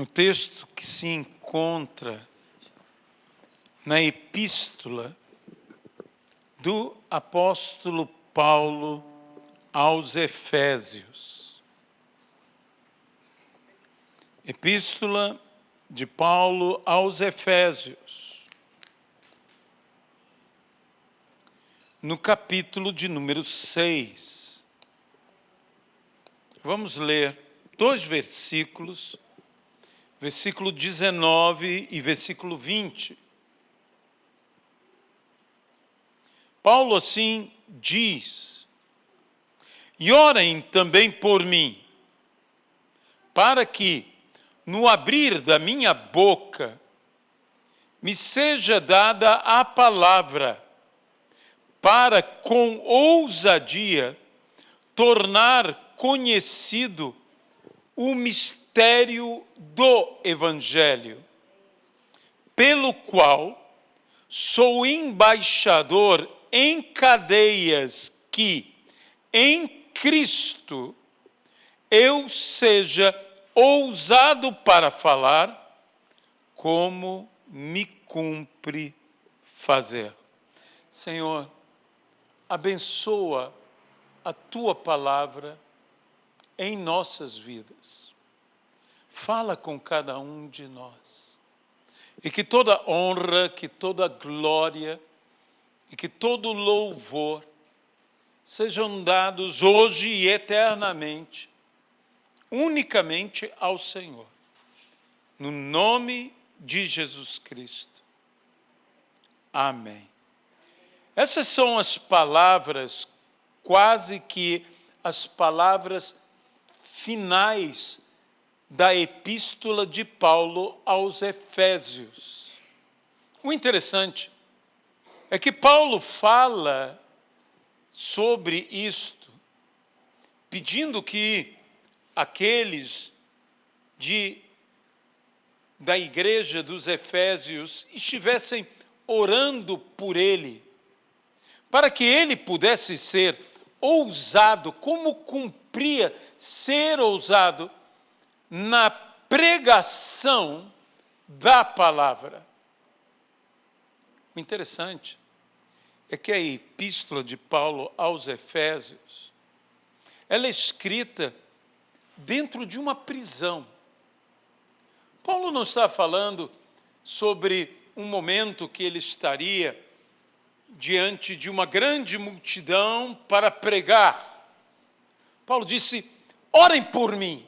no texto que se encontra na epístola do apóstolo Paulo aos Efésios. Epístola de Paulo aos Efésios, no capítulo de número 6. Vamos ler 2 versículos, versículo 19 e versículo 20. Paulo assim diz: e orem também por mim, para que, no abrir da minha boca, me seja dada a palavra, para com ousadia tornar conhecido o mistério do Evangelho, pelo qual sou embaixador em cadeias, que, em Cristo, eu seja ousado para falar, como me cumpre fazer. Senhor, abençoa a Tua palavra em nossas vidas. Fala com cada um de nós. E que toda honra, que toda glória e que todo louvor sejam dados hoje e eternamente, unicamente ao Senhor. No nome de Jesus Cristo. Amém. Essas são as palavras, quase que as palavras finais da epístola de Paulo aos Efésios. O interessante é que Paulo fala sobre isto, pedindo que aqueles da igreja dos Efésios estivessem orando por ele, para que ele pudesse ser ousado, como cumpria ser ousado na pregação da palavra. O interessante é que a epístola de Paulo aos Efésios, ela é escrita dentro de uma prisão. Paulo não está falando sobre um momento que ele estaria diante de uma grande multidão para pregar. Paulo disse: orem por mim.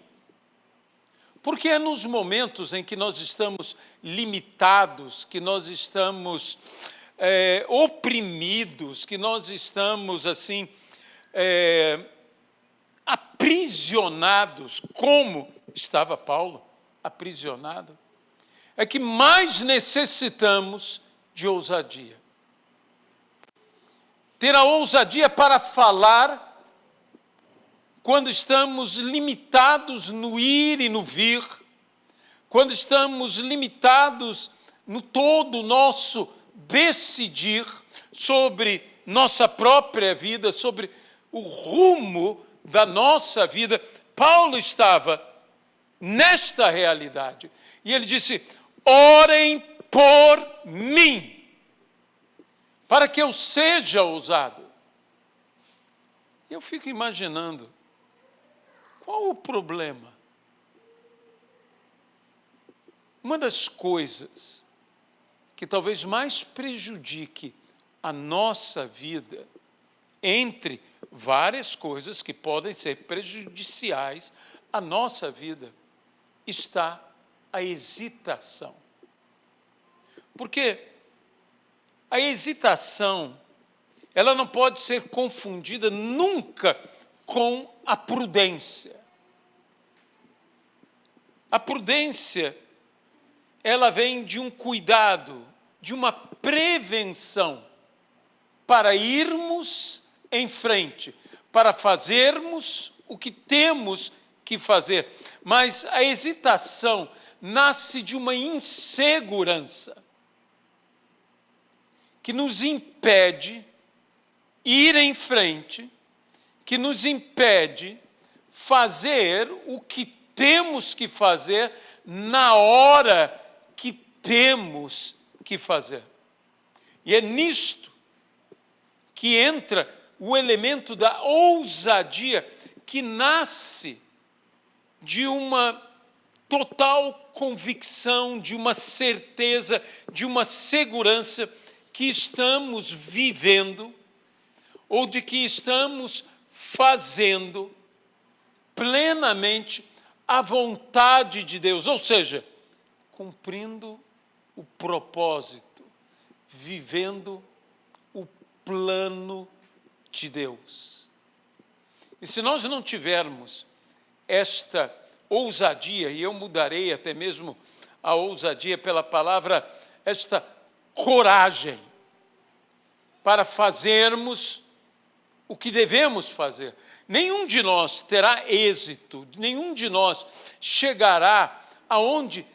Porque é nos momentos em que nós estamos limitados, que nós estamos oprimidos, que nós estamos assim aprisionados, como estava Paulo aprisionado, é que mais necessitamos de ousadia. Ter a ousadia para falar quando estamos limitados no ir e no vir, quando estamos limitados no todo o nosso decidir sobre nossa própria vida, sobre o rumo da nossa vida. Paulo estava nesta realidade e ele disse: orem por mim, para que eu seja ousado. Eu fico imaginando, qual o problema? Uma das coisas que talvez mais prejudique a nossa vida, entre várias coisas que podem ser prejudiciais à nossa vida, está a hesitação. Porque a hesitação, ela não pode ser confundida nunca com a prudência. A prudência, ela vem de um cuidado, de uma prevenção, para irmos em frente, para fazermos o que temos que fazer. Mas a hesitação nasce de uma insegurança que nos impede ir em frente, que nos impede fazer o que temos que fazer na hora que temos que fazer. E é nisto que entra o elemento da ousadia, que nasce de uma total convicção, de uma certeza, de uma segurança que estamos vivendo, ou de que estamos fazendo plenamente a vontade de Deus, ou seja, cumprindo o propósito, vivendo o plano de Deus. E se nós não tivermos esta ousadia, e eu mudarei até mesmo a ousadia pela palavra, esta coragem, para fazermos o que devemos fazer. Nenhum de nós terá êxito, nenhum de nós chegará aonde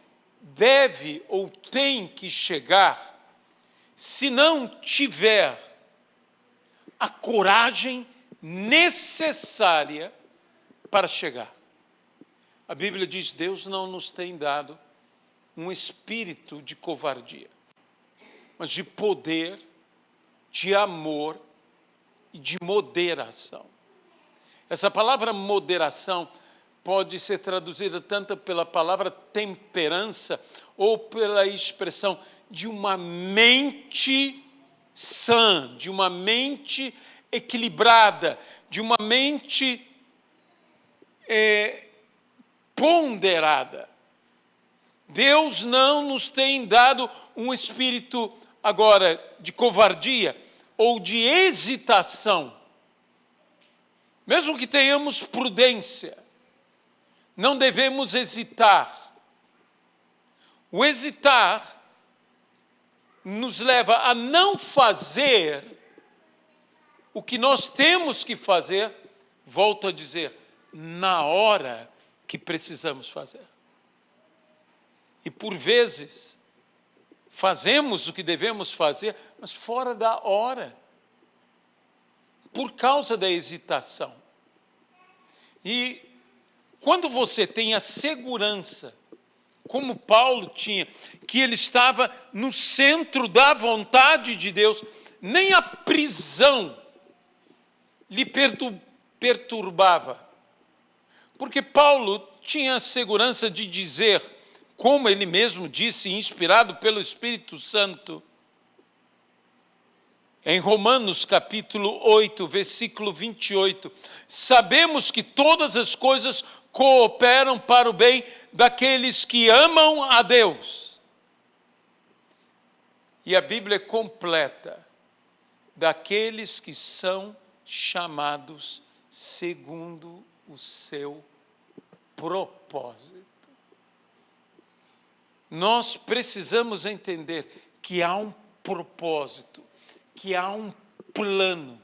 deve ou tem que chegar, se não tiver a coragem necessária para chegar. A Bíblia diz: Deus não nos tem dado um espírito de covardia, mas de poder, de amor e de moderação. Essa palavra moderação pode ser traduzida tanto pela palavra temperança ou pela expressão de uma mente sã, de uma mente equilibrada, de uma mente ponderada. Deus não nos tem dado um espírito agora de covardia ou de hesitação. Mesmo que tenhamos prudência, não devemos hesitar. O hesitar nos leva a não fazer o que nós temos que fazer, volto a dizer, na hora que precisamos fazer. E por vezes, fazemos o que devemos fazer, mas fora da hora, por causa da hesitação. E quando você tem a segurança, como Paulo tinha, que ele estava no centro da vontade de Deus, nem a prisão lhe perturbava. Porque Paulo tinha a segurança de dizer, como ele mesmo disse, inspirado pelo Espírito Santo, em Romanos capítulo 8, versículo 28, sabemos que todas as coisas cooperam para o bem daqueles que amam a Deus. E a Bíblia é completa, daqueles que são chamados segundo o seu propósito. Nós precisamos entender que há um propósito, que há um plano.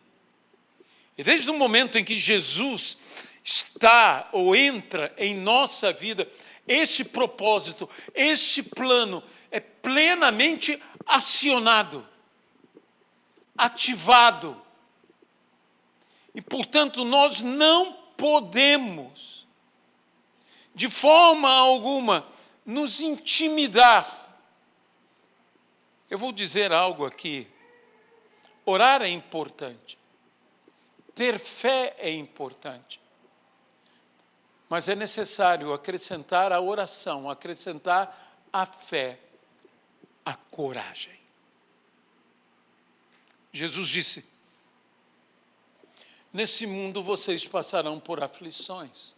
E desde o momento em que Jesus está ou entra em nossa vida, este propósito, este plano é plenamente acionado, ativado. E, portanto, nós não podemos, de forma alguma, nos intimidar. Eu vou dizer algo aqui. Orar é importante. Ter fé é importante. Mas é necessário acrescentar a oração, acrescentar a fé, a coragem. Jesus disse: nesse mundo vocês passarão por aflições,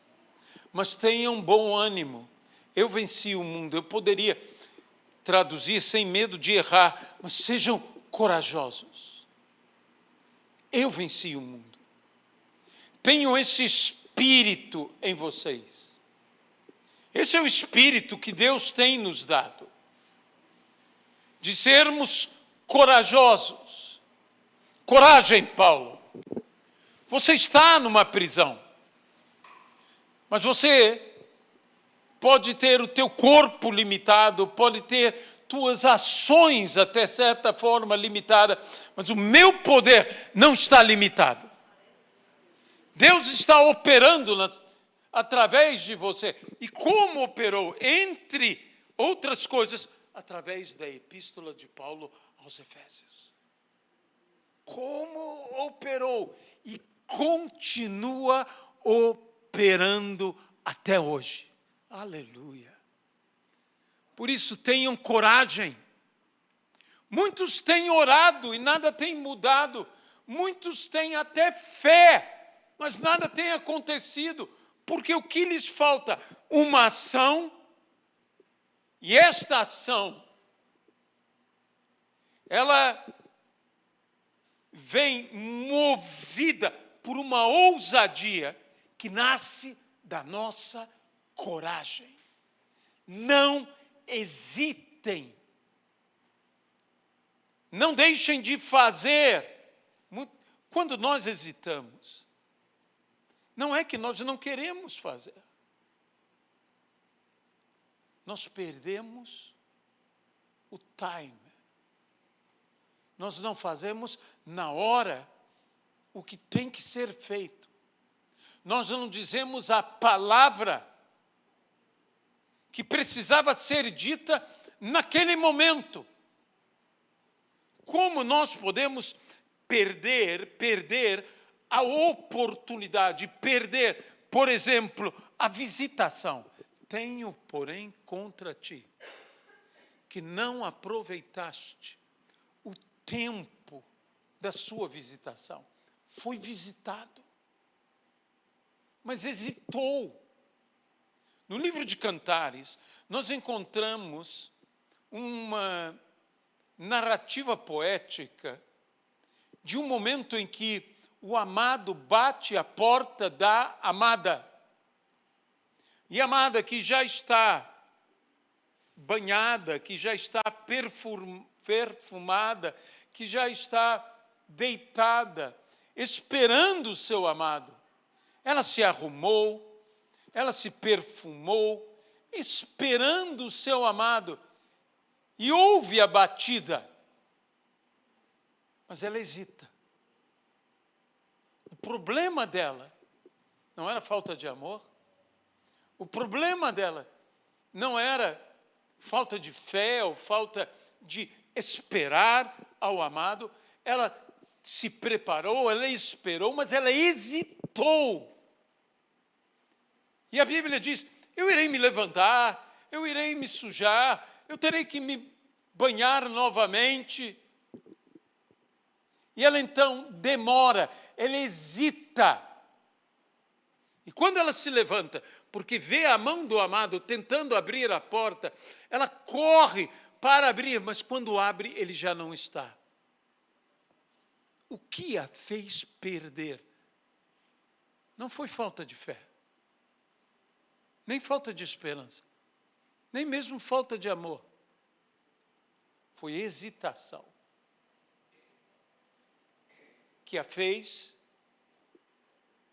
mas tenham bom ânimo. Eu venci o mundo. Eu poderia traduzir sem medo de errar, mas sejam corajosos. Eu venci o mundo. Tenham esse espírito em vocês. Esse é o espírito que Deus tem nos dado, de sermos corajosos. Coragem, Paulo. Você está numa prisão, mas você pode ter o teu corpo limitado, pode ter tuas ações até certa forma limitada, mas o meu poder não está limitado. Deus está operando através de você. E como operou? Entre outras coisas, através da epístola de Paulo aos Efésios. Como operou e continua operando até hoje. Aleluia. Por isso, tenham coragem. Muitos têm orado e nada tem mudado. Muitos têm até fé, mas nada tem acontecido. Porque o que lhes falta? Uma ação. E esta ação, ela vem movida por uma ousadia que nasce da nossa coragem. Não hesitem. Não deixem de fazer. Quando nós hesitamos, não é que nós não queremos fazer. Nós perdemos o time. Nós não fazemos na hora o que tem que ser feito. Nós não dizemos a palavra que precisava ser dita naquele momento. Como nós podemos perder a oportunidade, perder, por exemplo, a visitação? Tenho, porém, contra ti, que não aproveitaste o tempo da sua visitação. Foi visitado, mas hesitou. No livro de Cantares, nós encontramos uma narrativa poética de um momento em que o amado bate à porta da amada. E a amada, que já está banhada, que já está perfumada, que já está deitada, esperando o seu amado. Ela se arrumou, ela se perfumou, esperando o seu amado. E ouve a batida, mas ela hesita. O problema dela não era falta de amor, o problema dela não era falta de fé ou falta de esperar ao amado. Ela se preparou, ela esperou, mas ela hesitou. E a Bíblia diz: eu irei me levantar, eu irei me sujar, eu terei que me banhar novamente. E ela então demora, ela hesita. E quando ela se levanta, porque vê a mão do amado tentando abrir a porta, ela corre para abrir, mas quando abre, ele já não está. O que a fez perder? Não foi falta de fé, nem falta de esperança, nem mesmo falta de amor. Foi hesitação que a fez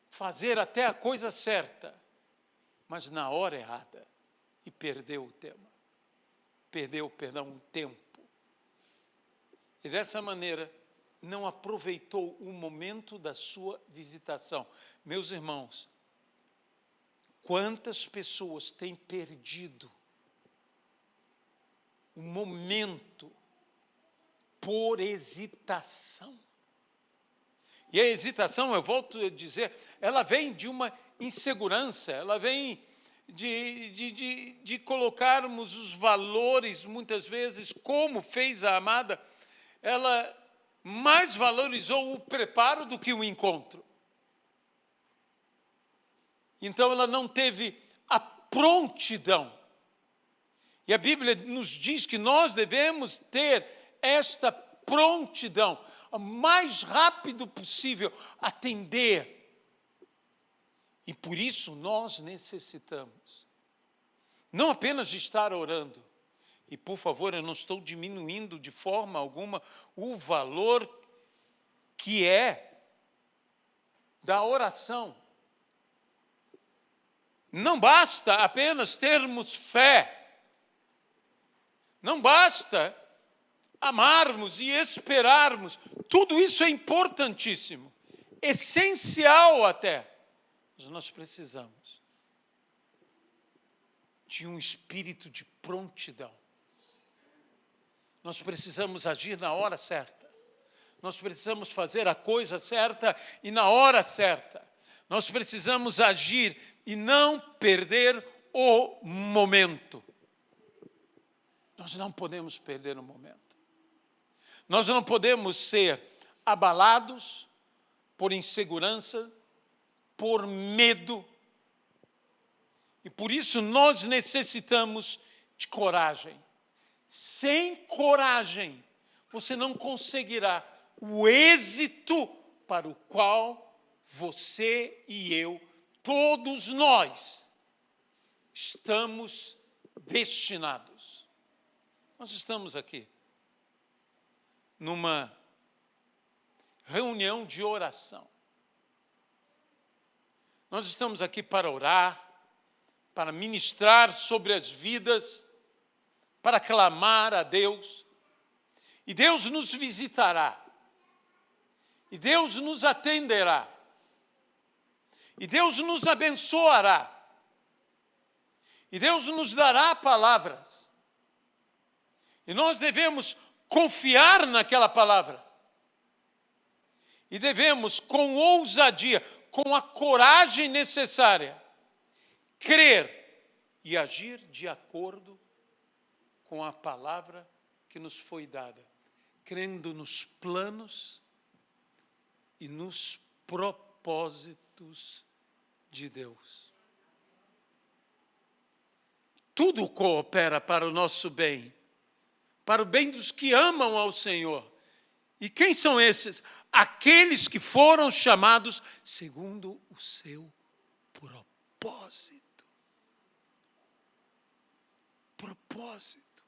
fazer até a coisa certa, mas na hora errada, e perdeu o tema. Perdeu, o tempo. E dessa maneira, não aproveitou o momento da sua visitação. Meus irmãos, quantas pessoas têm perdido o momento por hesitação? E a hesitação, eu volto a dizer, ela vem de uma insegurança, ela vem de colocarmos os valores, muitas vezes, como fez a amada, ela mais valorizou o preparo do que o encontro. Então, ela não teve a prontidão. E a Bíblia nos diz que nós devemos ter esta prontidão, o mais rápido possível, atender. E por isso nós necessitamos, não apenas de estar orando, e por favor, eu não estou diminuindo de forma alguma o valor que é da oração. Não basta apenas termos fé, não basta amarmos e esperarmos, tudo isso é importantíssimo, essencial até, mas nós precisamos de um espírito de prontidão. Nós precisamos agir na hora certa. Nós precisamos fazer a coisa certa e na hora certa. Nós precisamos agir e não perder o momento. Nós não podemos perder o momento. Nós não podemos ser abalados por insegurança, por medo. E por isso nós necessitamos de coragem. Sem coragem, você não conseguirá o êxito para o qual você e eu, todos nós, estamos destinados. Nós estamos aqui numa reunião de oração. Nós estamos aqui para orar, para ministrar sobre as vidas, para clamar a Deus. E Deus nos visitará. E Deus nos atenderá. E Deus nos abençoará. E Deus nos dará palavras. E nós devemos confiar naquela palavra. E devemos, com ousadia, com a coragem necessária, crer e agir de acordo com a palavra que nos foi dada, crendo nos planos e nos propósitos de Deus. Tudo coopera para o nosso bem, para o bem dos que amam ao Senhor. E quem são esses? Aqueles que foram chamados segundo o seu propósito. Propósito.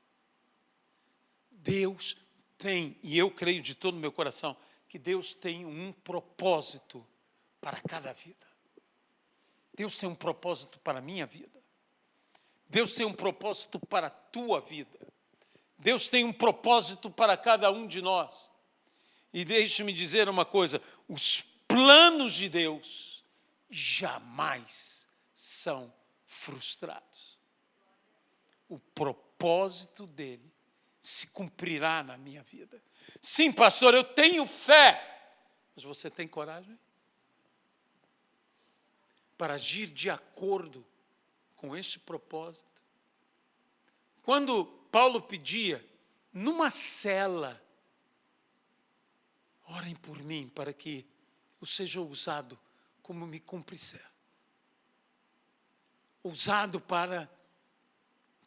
Deus tem, e eu creio de todo o meu coração, que Deus tem um propósito para cada vida. Deus tem um propósito para a minha vida. Deus tem um propósito para a tua vida. Deus tem um propósito para cada um de nós. E deixe-me dizer uma coisa, os planos de Deus jamais são frustrados. O propósito dele se cumprirá na minha vida. Sim, pastor, eu tenho fé. Mas você tem coragem? Para agir de acordo com este propósito? Quando Paulo pedia, numa cela, orem por mim para que eu seja usado como me cumpre ser. Usado para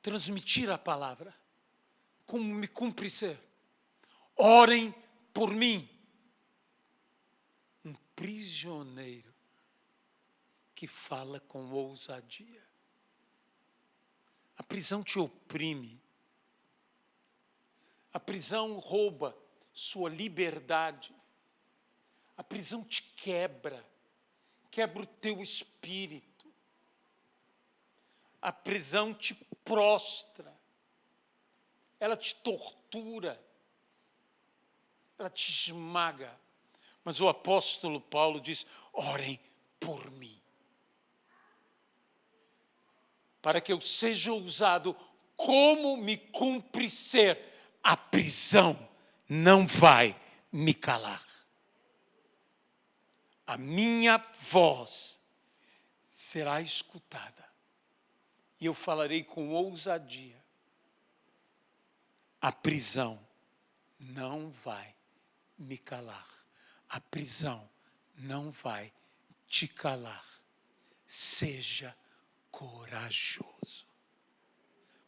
transmitir a palavra, como me cumpre ser. Orem por mim. Um prisioneiro que fala com ousadia. A prisão te oprime. A prisão rouba sua liberdade. A prisão te quebra. Quebra o teu espírito. A prisão te prostra. Ela te tortura. Ela te esmaga. Mas o apóstolo Paulo diz, orem por mim. Para que eu seja usado como me cumpre ser. A prisão não vai me calar. A minha voz será escutada. E eu falarei com ousadia. A prisão não vai me calar. A prisão não vai te calar. Seja corajoso.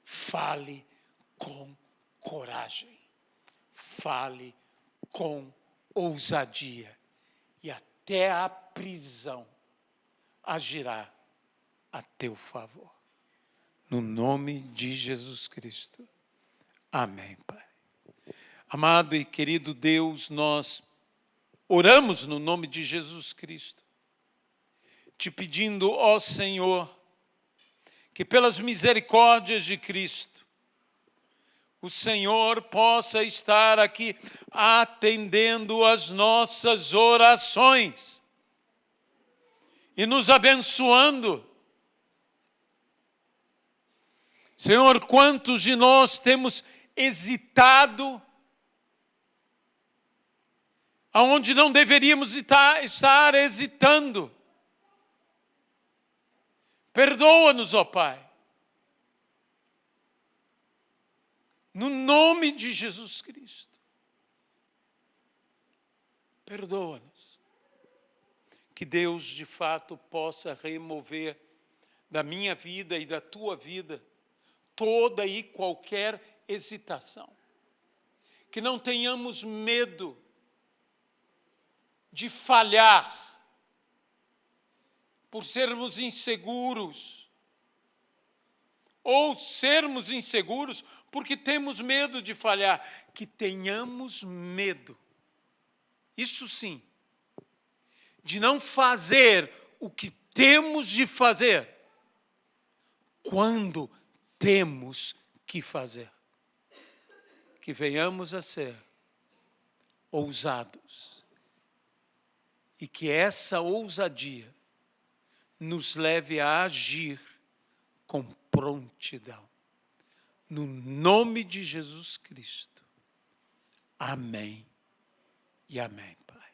Fale com coragem. Fale com ousadia. E até a prisão agirá a teu favor. No nome de Jesus Cristo. Amém, Pai. Amado e querido Deus, nós oramos no nome de Jesus Cristo, te pedindo, ó Senhor, que pelas misericórdias de Cristo, o Senhor possa estar aqui atendendo as nossas orações e nos abençoando. Senhor, quantos de nós temos hesitado aonde não deveríamos estar hesitando? Perdoa-nos, ó Pai. No nome de Jesus Cristo. Perdoa-nos. Que Deus, de fato, possa remover da minha vida e da tua vida toda e qualquer hesitação. Que não tenhamos medo de falhar por sermos inseguros, ou sermos inseguros porque temos medo de falhar. Que tenhamos medo, isso sim, de não fazer o que temos de fazer quando temos que fazer. Que venhamos a ser ousados e que essa ousadia nos leve a agir com prontidão. No nome de Jesus Cristo. Amém e amém, Pai.